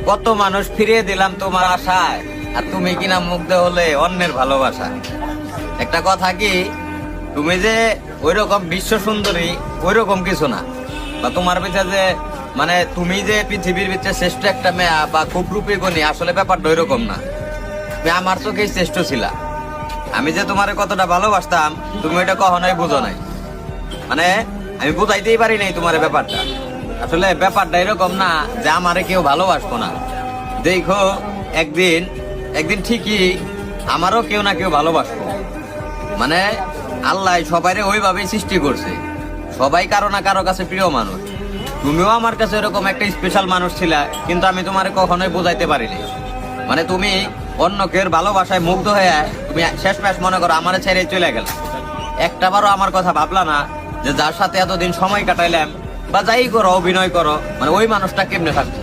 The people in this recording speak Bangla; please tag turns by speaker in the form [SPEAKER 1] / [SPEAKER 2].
[SPEAKER 1] কত মানুষ ফিরিয়ে দিলাম তোমার আশায়, আর তুমি কিনা মুগ্ধ হলে অন্যের ভালোবাসা। একটা কথা কি, তুমি যে ওইরকম বিশ্ব সুন্দরী ওইরকম কিছু না, বা তোমার পিছে যে মানে তুমি যে পৃথিবীর ভিতরে শ্রেষ্ঠ একটা মেয়া বা খুব রূপী গুণী, আসলে ব্যাপারটা ওইরকম না। তুমি আমার চোখেই শ্রেষ্ঠ ছিলা। আমি যে তোমারে কতটা ভালোবাসতাম তুমি এটা কখনোই বুঝো নাই। মানে আমি বুঝাইতেই পারি নাই তোমার ব্যাপারটা। আসলে ব্যাপারটা এরকম না যে আমারে কেউ ভালোবাসবো না। দেখো একদিন একদিন ঠিকই আমারও কেউ না কেউ ভালোবাসবো। মানে আল্লাহ সবাইরে ওইভাবেই সৃষ্টি করছে, সবাই কারো না কারো কাছে প্রিয় মানুষ। তুমিও আমার কাছে এরকম একটা স্পেশাল মানুষ ছিলা, কিন্তু আমি তোমারে কখনোই বোঝাইতে পারিনি। মানে তুমি অন্য কেউ ভালোবাসায় মুগ্ধ হয়ে তুমি শেষ ম্যাচ মনে করো আমারে ছেড়ে চলে গেল। একটাবারও আমার কথা ভাবলা না যে যার সাথে এতদিন সময় কাটাইলাম বা যাই করো অভিনয় করো, মানে ওই মানুষটা কেমনে থাকতো।